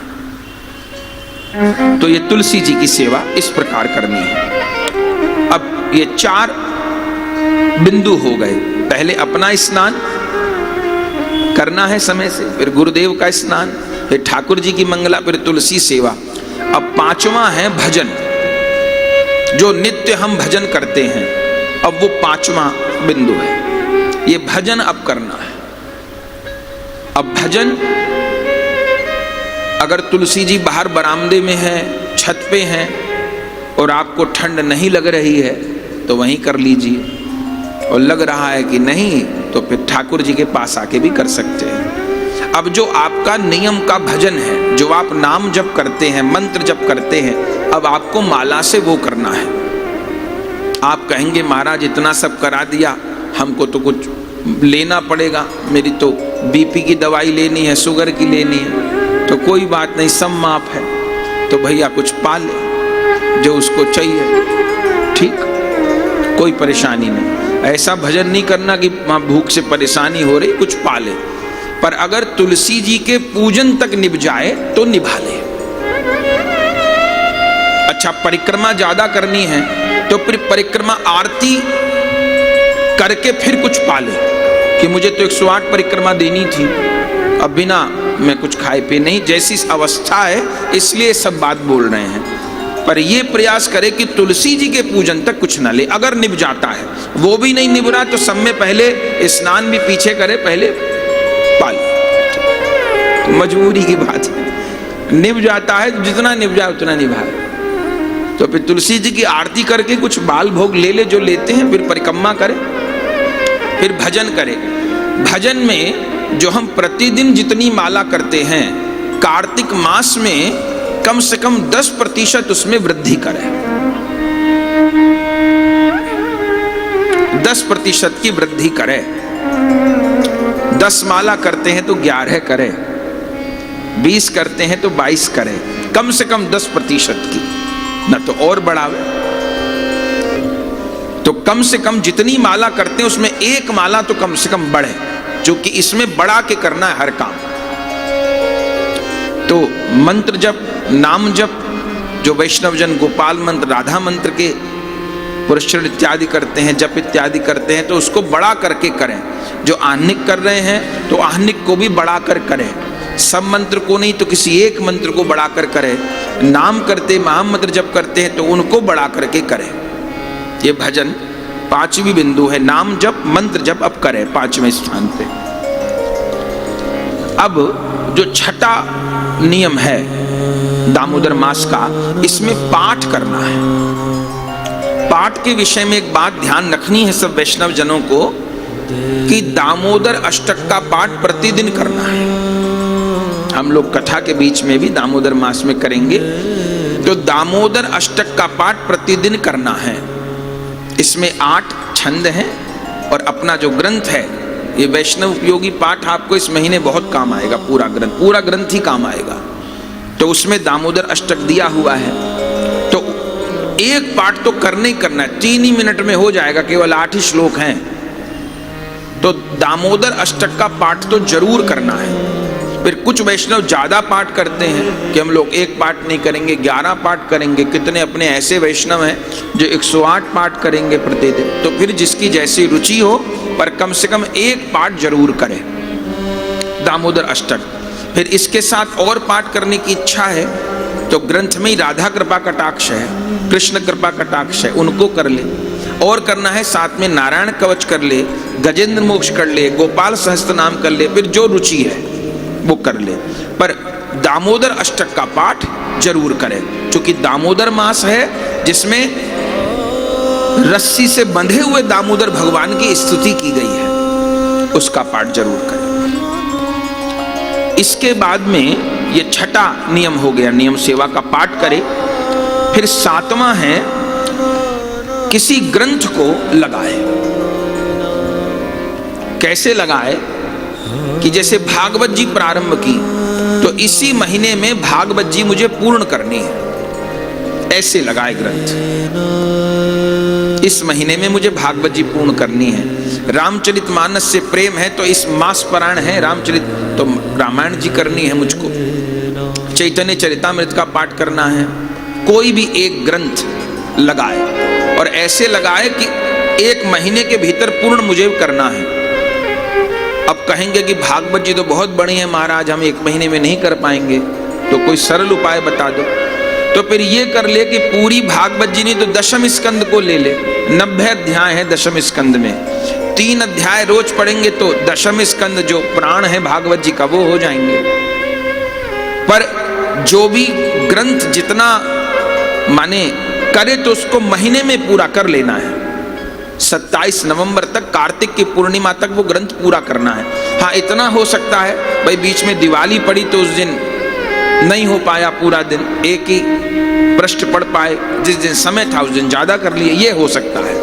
Speaker 1: तो ये तुलसी जी की सेवा इस प्रकार करनी है। अब ये 4 बिंदु हो गए। पहले अपना स्नान करना है समय से, फिर गुरुदेव का स्नान, फिर ठाकुर जी की मंगला, फिर तुलसी सेवा। अब 5वां है भजन, जो नित्य हम भजन करते हैं। अब वो 5वां बिंदु है, ये भजन अब करना है। अब भजन, अगर तुलसी जी बाहर बरामदे में है, छत पे हैं, और आपको ठंड नहीं लग रही है तो वहीं कर लीजिए, और लग रहा है कि नहीं तो फिर ठाकुर जी के पास आके भी कर सकते हैं। अब जो आपका नियम का भजन है, जो आप नाम जप करते हैं, मंत्र जप करते हैं, अब आपको माला से वो करना है। आप कहेंगे महाराज इतना सब करा दिया, हमको तो कुछ लेना पड़ेगा, मेरी तो बीपी की दवाई लेनी है, शुगर की लेनी है। तो कोई बात नहीं, सब माफ है, तो भैया कुछ पा ले जो उसको चाहिए, ठीक, कोई परेशानी नहीं। ऐसा भजन नहीं करना कि वहां भूख से परेशानी हो रही, कुछ पा ले। पर अगर तुलसी जी के पूजन तक निभ जाए तो निभा ले। अच्छा, परिक्रमा ज्यादा करनी है तो फिर परिक्रमा आरती करके फिर कुछ पा ले, कि मुझे तो 108 परिक्रमा देनी थी, अब बिना मैं कुछ खाए पे नहीं, जैसी अवस्था है इसलिए सब बात बोल रहे हैं। पर ये प्रयास करे कि तुलसी जी के पूजन तक कुछ ना ले। अगर निभ जाता है, वो भी नहीं निभ रहा, तो सब में पहले स्नान भी पीछे करे, पहले पाल, तो मजबूरी की बात है। निभ जाता है तो जितना निभ जाए उतना निभाए। तो फिर तुलसी जी की आरती करके कुछ बाल भोग ले ले जो लेते हैं, फिर परिक्रमा करे, फिर भजन करे। भजन में जो हम प्रतिदिन जितनी माला करते हैं, कार्तिक मास में कम से कम 10% उसमें वृद्धि करें। 10% की वृद्धि करें। 10 माला करते हैं तो 11 करें, 20 करते हैं तो 22 करें, कम से कम 10% की, न तो और बढ़ावे। तो कम से कम जितनी माला करते हैं उसमें 1 माला तो कम से कम बढ़े, क्योंकि इसमें बढ़ा के करना है हर काम। तो मंत्र जप, नाम जप, जो वैष्णव जन गोपाल मंत्र, राधा मंत्र के पुरस्कार इत्यादि करते हैं, जप इत्यादि करते हैं, तो उसको बढ़ा करके करें। जो आहनिक कर रहे हैं तो आहनिक को भी बढ़ाकर करें, सब मंत्र को नहीं तो किसी एक मंत्र को बढ़ाकर करें। नाम करते, महामंत्र जप करते हैं तो उनको बढ़ा करके करें। ये भजन 5वीं बिंदु है, नाम जप मंत्र जप अब करें 5वें स्थान पे। अब जो 6ठा नियम है दामोदर मास का, इसमें पाठ करना है। पाठ के विषय में एक बात ध्यान रखनी है सब वैष्णव जनों को, कि दामोदर अष्टक का पाठ प्रतिदिन करना है। हम लोग कथा के बीच में भी दामोदर मास में करेंगे। तो दामोदर अष्टक का पाठ प्रतिदिन करना है। इसमें 8 छंद हैं और अपना जो ग्रंथ है, ये वैष्णव उपयोगी पाठ आपको इस महीने बहुत काम आएगा। पूरा ग्रंथ ही काम आएगा। तो उसमें दामोदर अष्टक दिया हुआ है। तो एक पाठ तो करना ही करना है, 3 ही मिनट में हो जाएगा, केवल 8 ही श्लोक हैं। तो दामोदर अष्टक का पाठ तो जरूर करना है। फिर कुछ वैष्णव ज्यादा पाठ करते हैं कि हम लोग 1 पाठ नहीं करेंगे, 11 पाठ करेंगे। कितने अपने ऐसे वैष्णव हैं जो 108 पाठ करेंगे प्रतिदिन। तो फिर जिसकी जैसी रुचि हो, पर कम से कम 1 पाठ जरूर करें दामोदर अष्टक। फिर इसके साथ और पाठ करने की इच्छा है तो ग्रंथ में ही राधा कृपा कटाक्ष है, कृष्ण कृपा कटाक्ष है, उनको कर ले। और करना है साथ में नारायण कवच कर ले, गजेंद्र मोक्ष कर ले, गोपाल सहस्त्र नाम कर ले। फिर जो रुचि है वो कर ले, पर दामोदर अष्टक का पाठ जरूर करें। क्योंकि दामोदर मास है जिसमें रस्सी से बंधे हुए दामोदर भगवान की स्तुति की गई है, उसका पाठ जरूर करें। इसके बाद में ये छठा नियम हो गया, नियम सेवा का पाठ करें। फिर 7वां है किसी ग्रंथ को लगाए। कैसे लगाए कि जैसे भागवत जी प्रारंभ की तो इसी महीने में भागवत जी मुझे पूर्ण करनी है, ऐसे लगाए ग्रंथ। इस महीने में मुझे भागवत जी पूर्ण करनी है। रामचरितमानस से प्रेम है तो इस मास पारायण है रामचरित, तो रामायण जी करनी है मुझको। चैतन्य चरितामृत का पाठ करना है। कोई भी एक ग्रंथ लगाए और ऐसे लगाए कि 1 महीने के भीतर पूर्ण मुझे करना है। अब कहेंगे कि भागवत जी तो बहुत बड़ी है महाराज, हम 1 महीने में नहीं कर पाएंगे, तो कोई सरल उपाय बता दो। तो फिर ये कर ले कि पूरी भागवत जी नहीं तो दशम स्कंद को ले ले। 90 अध्याय है दशम स्कंद में, 3 अध्याय रोज पढ़ेंगे तो दशम स्कंद जो प्राण है भागवत जी का वो हो जाएंगे। पर जो भी ग्रंथ जितना माने करे तो उसको महीने में पूरा कर लेना है। 27 नवंबर तक, कार्तिक की पूर्णिमा तक वो ग्रंथ पूरा करना है। हाँ, इतना हो सकता है भाई बीच में दिवाली पड़ी तो उस दिन नहीं हो पाया पूरा दिन, एक ही पृष्ठ पढ़ पाए, जिस दिन समय था उस दिन ज्यादा कर लिए, ये हो सकता है।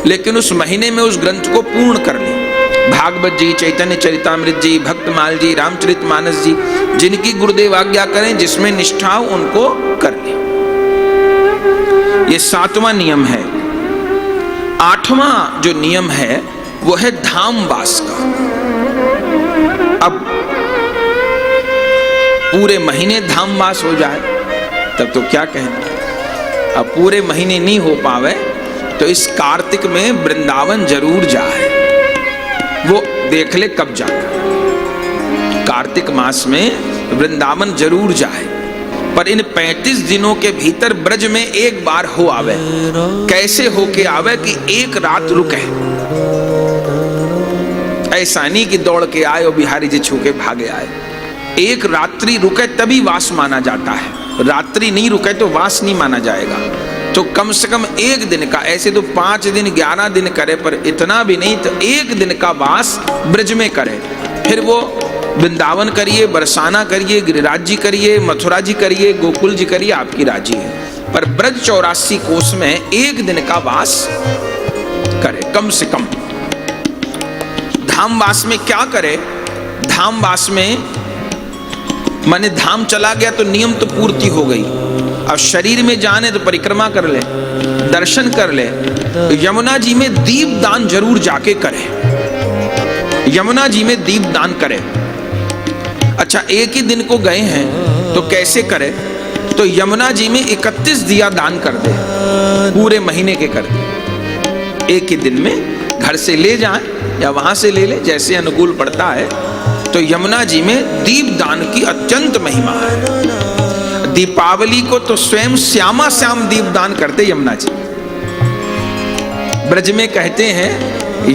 Speaker 1: लेकिन उस महीने में उस ग्रंथ को पूर्ण कर ले। भागवत जी, चैतन्य चरितामृत जी, भक्तमाल जी, रामचरितमानस जी, जिनकी गुरुदेव आज्ञा करें, जिसमें निष्ठा हो उनको कर ले। ये 7वां नियम है। 8वां जो नियम है वो है धामवास का। अब पूरे महीने धामवास हो जाए तब तो क्या कहना। अब पूरे महीने नहीं हो पावे तो इस कार्तिक में वृंदावन जरूर जाए, वो देख ले कब जाना। कार्तिक मास में वृंदावन जरूर जाए, पर इन 35 दिनों के भीतर ब्रज में एक बार हो आवे। कैसे हो के आवे कि 1 रात रुके। ऐसा नहीं कि दौड़ के आए और बिहारी जी छू के भागे आए। 1 रात्रि रुके तभी वास माना जाता है। रात्रि नहीं रुके तो वास नहीं माना जाएगा। तो कम से कम 1 दिन का, ऐसे तो 5 दिन 11 दिन करे, पर इतना भी नहीं, तो 1 दिन का वास ब्रज में करे। फिर वो वृंदावन करिए, बरसाना करिए, गिरिराज जी करिए, मथुरा जी करिए, गोकुल जी करिए, आपकी राजी है। पर ब्रज 84 कोस में 1 दिन का वास करे कम से कम। धामवास में क्या करे? धामवास में माने धाम चला गया तो नियम तो पूर्ति हो गई। अब शरीर में जाने तो परिक्रमा कर ले, दर्शन कर ले। यमुना जी में दीप दान जरूर जाके करे। यमुना जी में दीप दान करे। अच्छा, 1 ही दिन को गए हैं तो कैसे करे? तो यमुना जी में 31 दिया दान कर दे, पूरे महीने के कर दे। 1 ही दिन में घर से ले जाए या वहां से ले ले, जैसे अनुकूल पड़ता है। तो यमुना जी में दीप दान की अत्यंत महिमा है। दीपावली को तो स्वयं श्यामा श्याम दीप दान करते यमुना जी। ब्रज में कहते हैं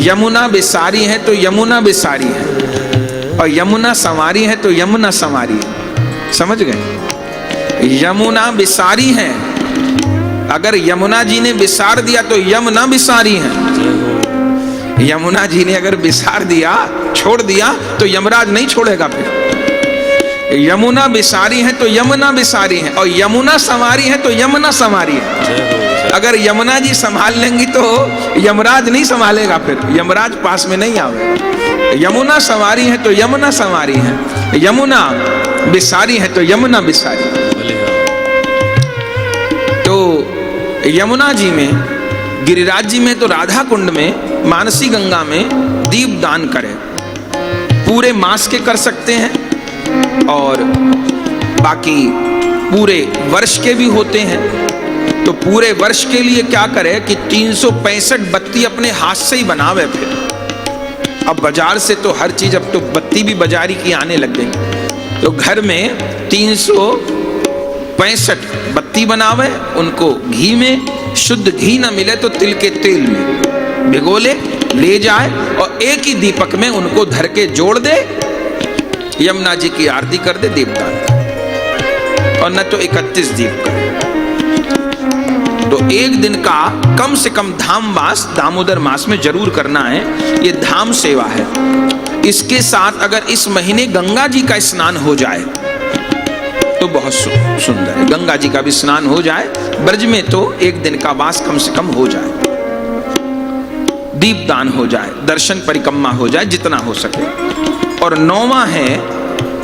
Speaker 1: यमुना बिसारी है तो यमुना बिसारी है, और यमुना संवारी है तो यमुना संवारी है। समझ गए? यमुना बिसारी है। अगर यमुना जी ने बिसार दिया तो यमुना बिसारी है। यमुना जी ने अगर बिसार दिया, छोड़ दिया, तो यमराज नहीं छोड़ेगा। फिर यमुना बिसारी है तो यमुना बिसारी है, और यमुना संवारी है तो यमुना संवारी है। अगर यमुना जी संभाल लेंगी तो यमराज नहीं संभालेगा, फिर यमराज पास में नहीं आवेगा। यमुना संवारी है तो यमुना संवारी है, यमुना बिसारी है तो यमुना बिसारी। तो यमुना जी में, गिरिराज जी में तो राधा कुंड में, मानसी गंगा में दीप दान करें। पूरे मास के कर सकते हैं और बाकी पूरे वर्ष के भी होते हैं। तो पूरे वर्ष के लिए क्या करे कि 365 बत्ती अपने हाथ से ही बनावे। फिर अब बाजार से तो हर चीज, अब तो बत्ती भी बाजारी की आने लग गई। तो घर में 365 बत्ती बनावे, उनको घी में, शुद्ध घी ना मिले तो तिल के तेल में भिगोले ले जाए और एक ही दीपक में उनको धर के जोड़ दे, यमुना जी की आरती कर दे, दीपदान कर, और न तो 31 दीप करे। तो एक दिन का कम से कम धामवास दामोदर मास में जरूर करना है। ये धाम सेवा है। इसके साथ अगर इस महीने गंगा जी का स्नान हो जाए तो बहुत सुंदर है। गंगा जी का भी स्नान हो जाए, ब्रज में तो एक दिन का वास कम से कम हो जाए, दीपदान हो जाए, दर्शन परिक्रमा हो जाए जितना हो सके। और 9वां है,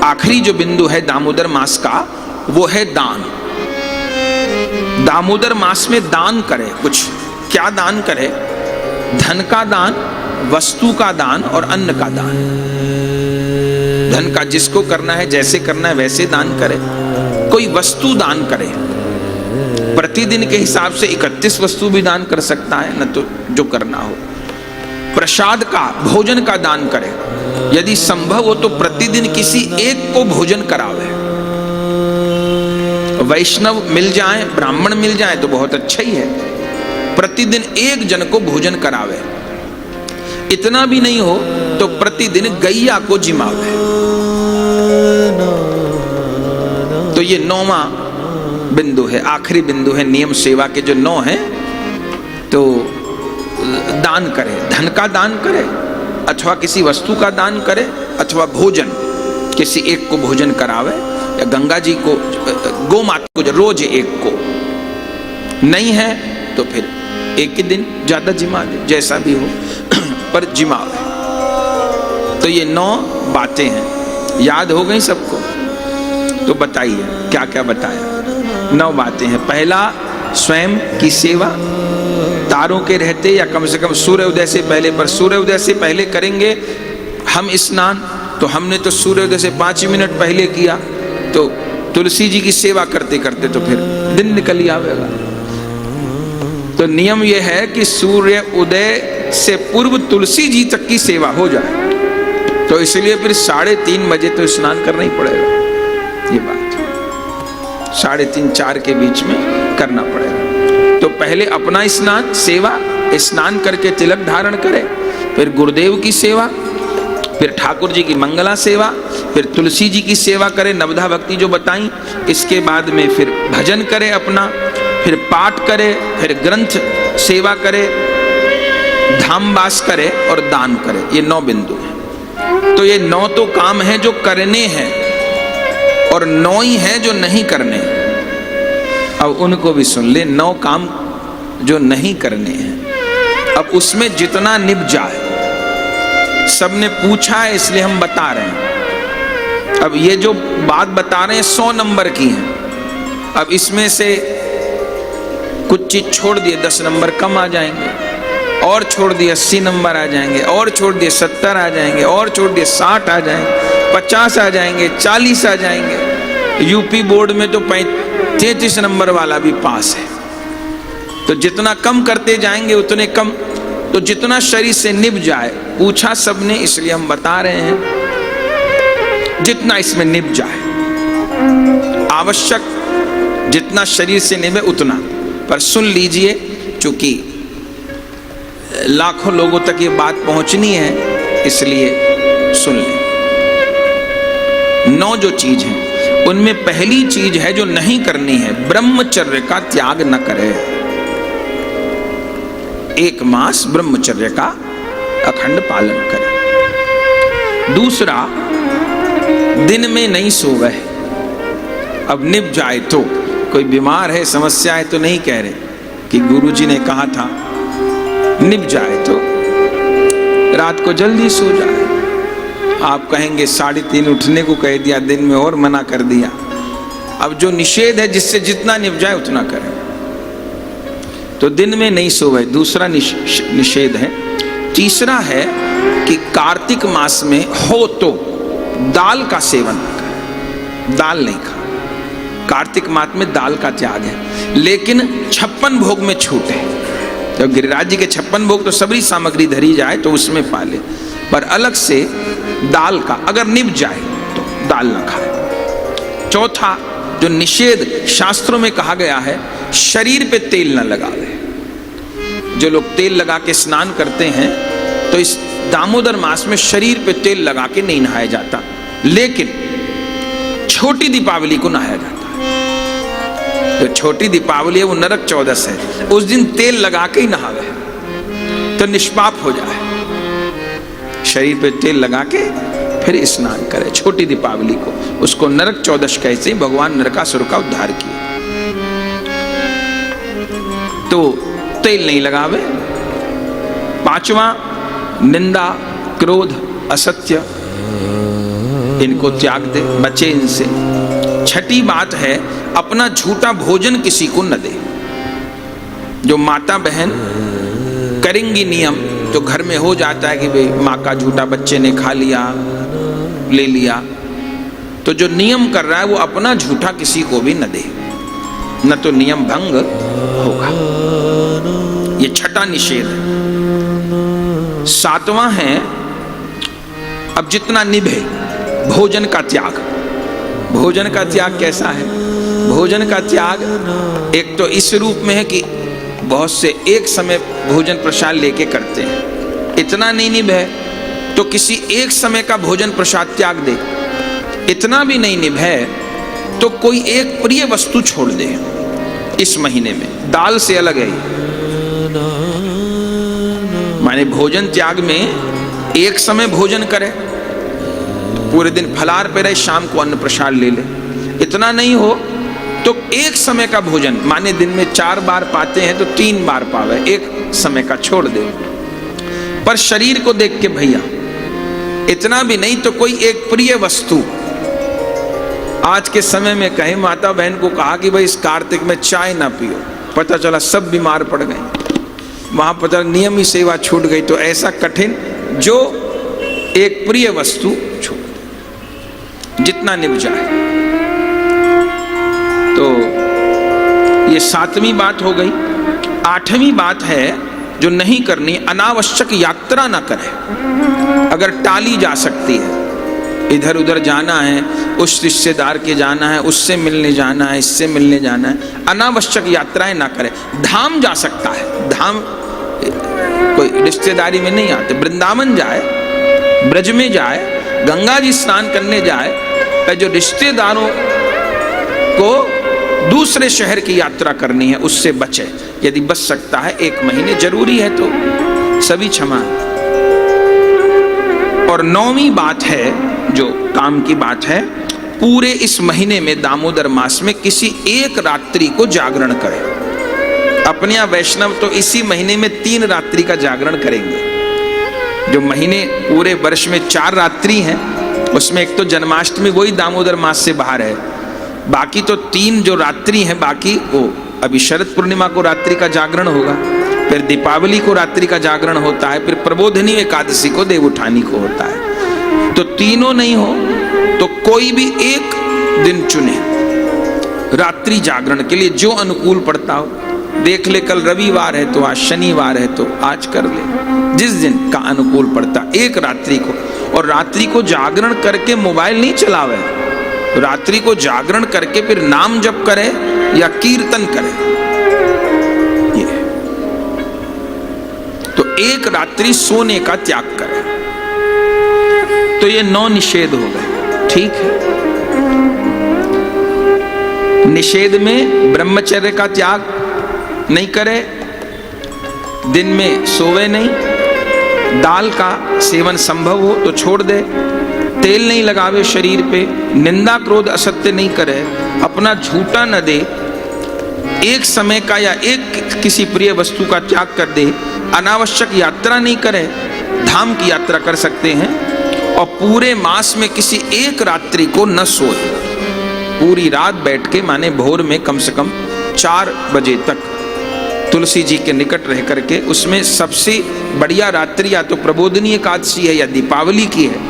Speaker 1: आखिरी जो बिंदु है दामोदर मास का, वो है दान। दामोदर मास में दान करे। कुछ क्या दान करे? धन का दान, वस्तु का दान और अन्न का दान। धन का जिसको करना है, जैसे करना है वैसे दान करे। कोई वस्तु दान करे, प्रतिदिन के हिसाब से 31 वस्तु भी दान कर सकता है, न तो जो करना हो। प्रसाद का, भोजन का दान करे। यदि संभव हो तो प्रतिदिन किसी एक को भोजन करावे। वैष्णव मिल जाए, ब्राह्मण मिल जाए तो बहुत अच्छा ही है। प्रतिदिन एक जन को भोजन करावे। इतना भी नहीं हो तो प्रतिदिन गैया को जिमावे। तो ये 9वां बिंदु है, आखिरी बिंदु है नियम सेवा के जो 9 हैं। तो दान करे, धन का दान करे अथवा किसी वस्तु का दान करे, अथवा भोजन किसी एक को भोजन करावे, या गंगा जी को, गौ माता को रोज एक को। नहीं है तो फिर एक ही दिन ज्यादा जिमा दे, जैसा भी हो पर जिमावे। तो ये 9 बातें हैं। याद हो गई सबको? तो बताइए क्या क्या बताया। 9 बातें हैं। पहला, स्वयं की सेवा, तारों के रहते या कम से कम सूर्योदय से पहले, पर सूर्योदय से पहले करेंगे हम स्नान, तो हमने तो सूर्योदय से 5 मिनट पहले किया, तो तुलसी जी की सेवा करते करते तो फिर दिन निकल ही आवेगा। तो नियम यह है कि सूर्य उदय से पूर्व तुलसी जी तक की सेवा हो जाए। तो इसलिए फिर 3:30 बजे तो स्नान करना ही पड़ेगा। ये बात 3:30-4 के बीच में करना पड़ेगा। तो पहले अपना स्नान, सेवा, स्नान करके तिलक धारण करे, फिर गुरुदेव की सेवा, फिर ठाकुर जी की मंगला सेवा, फिर तुलसी जी की सेवा करे, नवधा भक्ति जो बताई। इसके बाद में फिर भजन करे अपना, फिर पाठ करे, फिर ग्रंथ सेवा करे, धामवास करे और दान करे। ये 9 बिंदु हैं। तो ये 9 तो काम हैं जो करने हैं, और 9 ही हैं जो नहीं करने। अब उनको भी सुन ले। 9 काम जो नहीं करने हैं, अब उसमें जितना निभ जाए। सबने पूछा है इसलिए हम बता रहे हैं। अब ये जो बात बता रहे हैं 100 नंबर की है। अब इसमें से कुछ चीज छोड़ दिए 10 नंबर कम आ जाएंगे, और छोड़ दिए 80 नंबर आ जाएंगे, और छोड़ दिए 70 आ जाएंगे, और छोड़ दिए 60 आ जाएंगे, 50 आ जाएंगे, 40 आ जाएंगे। यूपी बोर्ड में तो 33 नंबर वाला भी पास है। तो जितना कम करते जाएंगे उतने कम। तो जितना शरीर से निभ जाए, पूछा सबने इसलिए हम बता रहे हैं, जितना इसमें निभ जाए, आवश्यक जितना शरीर से निभे उतना। पर सुन लीजिए, चूंकि लाखों लोगों तक ये बात पहुंचनी है इसलिए सुन लें। 9 जो चीज हैं उनमें पहली चीज है जो नहीं करनी है, ब्रह्मचर्य का त्याग न करे। 1 मास ब्रह्मचर्य का अखंड पालन करे। दूसरा, दिन में नहीं सोवे। अब निभ जाए तो, कोई बीमार है, समस्या है तो नहीं कह रहे कि गुरुजी ने कहा था निभ जाए तो रात को जल्दी सो जाए। आप कहेंगे 3:30 उठने को कह दिया, दिन में और मना कर दिया। अब जो निषेध है जिससे जितना निभ जाए उतना करें। तो दिन में नहीं सोवे, दूसरा निषेध है। तीसरा है कि कार्तिक मास में हो तो दाल का सेवन न करें, दाल नहीं खा। कार्तिक मास में दाल का त्याग है, लेकिन 56 भोग में छूट है। जब गिरिराज जी के 56 भोग तो सबरी सामग्री धरी जाए तो उसमें पाले, पर अलग से दाल का अगर निभ जाए तो दाल ना खाए। चौथा जो निषेध शास्त्रों में कहा गया है, शरीर पे तेल न लगावे। जो लोग तेल लगा के स्नान करते हैं तो इस दामोदर मास में शरीर पे तेल लगा के नहीं नहाया जाता, लेकिन छोटी दीपावली को नहाया जाता है। जो छोटी दीपावली है वो नरक चौदस है, उस दिन तेल लगा के ही नहावे तो निष्पाप हो जाए। शरीर पे तेल लगा के फिर स्नान करे छोटी दीपावली को, उसको नरक चौदस कहते ही भगवान नरकासुर का उद्धार किया। तो तेल नहीं लगावे। पांचवा निंदा, क्रोध, असत्य, इनको त्याग दे, बचे इनसे। छठी बात है अपना झूठा भोजन किसी को न दे। जो माता बहन करेंगी नियम, तो घर में हो जाता है कि भाई माँ का झूठा बच्चे ने खा लिया, ले लिया, तो जो नियम कर रहा है वो अपना झूठा किसी को भी न दे, न तो नियम भंग होगा। ये छठा निषेध है। सातवां है अब जितना निभे भोजन का त्याग। भोजन का त्याग कैसा है? भोजन का त्याग एक तो इस रूप में है कि बहुत से एक समय भोजन प्रसाद लेके करते हैं, इतना नहीं निभे तो किसी एक समय का भोजन प्रसाद त्याग दे। इतना भी नहीं निभे तो कोई एक प्रिय वस्तु छोड़ दे। इस महीने में दाल से अलग है, माने भोजन त्याग में एक समय भोजन करे, पूरे दिन फलाहार पे रहे, शाम को अन्न प्रसाद ले ले। इतना नहीं हो तो एक समय का भोजन, माने दिन में 4 बार पाते हैं तो 3 बार पावे, एक समय का छोड़ दे। पर शरीर को देख के भैया, इतना भी नहीं तो कोई एक प्रिय वस्तु। आज के समय में कहीं माता बहन को कहा कि भाई इस कार्तिक में चाय ना पियो, पता चला सब बीमार पड़ गए, वहां पता नियम ही सेवा छूट गई। तो ऐसा कठिन जो एक प्रिय वस्तु छोड़, जितना निभ जाए। तो ये 7वीं बात हो गई। 8वीं बात है जो नहीं करनी, अनावश्यक यात्रा ना करे। अगर टाली जा सकती है, इधर उधर जाना है, उस रिश्तेदार के जाना है, उससे मिलने जाना है, इससे मिलने जाना है, अनावश्यक यात्राएं ना करे। धाम जा सकता है, धाम कोई रिश्तेदारी में नहीं आते, वृंदावन जाए, ब्रज में जाए, गंगा जी स्नान करने जाए। पर जो रिश्तेदारों को दूसरे शहर की यात्रा करनी है उससे बचे, यदि बच सकता है। 1 महीने जरूरी है तो सभी क्षमा। और 9वीं बात है जो काम की बात है, पूरे इस महीने में दामोदर मास में किसी एक रात्रि को जागरण करें। अपने यहाँ वैष्णव तो इसी महीने में 3 रात्रि का जागरण करेंगे। जो महीने पूरे वर्ष में 4 रात्रि हैं, उसमें एक तो जन्माष्टमी वही दामोदर मास से बाहर है, बाकी तो 3 जो रात्रि हैं, बाकी वो अभी शरद पूर्णिमा को रात्रि का जागरण होगा, फिर दीपावली को रात्रि का जागरण होता है, फिर प्रबोधनी एकादशी को देवउठानी को होता है। तो तीनों नहीं हो तो कोई भी एक दिन चुने रात्रि जागरण के लिए, जो अनुकूल पड़ता हो। देख ले, कल रविवार है तो आज शनिवार है तो आज कर ले, जिस दिन का अनुकूल पड़ता एक रात्रि को। और रात्रि को जागरण करके मोबाइल नहीं चलावे, रात्रि को जागरण करके फिर नाम जप करे या कीर्तन करे। ये तो एक रात्रि सोने का त्याग करे। तो ये 9 निषेध हो गए, ठीक है। निषेध में ब्रह्मचर्य का त्याग नहीं करे, दिन में सोवे नहीं, दाल का सेवन संभव हो तो छोड़ दे, तेल नहीं लगावे शरीर पे, निंदा क्रोध असत्य नहीं करे, अपना झूठा न दे, एक समय का या एक किसी प्रिय वस्तु का त्याग कर दे, अनावश्यक यात्रा नहीं करे, धाम की यात्रा कर सकते हैं, और पूरे मास में किसी एक रात्रि को न सोए, पूरी रात बैठ के, माने भोर में कम से कम 4 बजे तक तुलसी जी के निकट रह करके, उसमें सबसे बढ़िया रात्रि या तो प्रबोधनी एकादशी है, या दीपावली की है,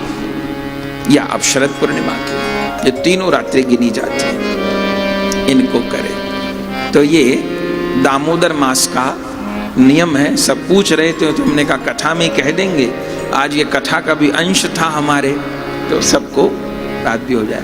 Speaker 1: या अब शरद पूर्णिमा की, ये तीनों रात्रि गिनी जाती हैं, इनको करें। तो ये दामोदर मास का नियम है। सब पूछ रहे थे तो हमने कहा कथा में कह देंगे, आज ये कथा का भी अंश था हमारे, तो सबको रात भी हो जाए।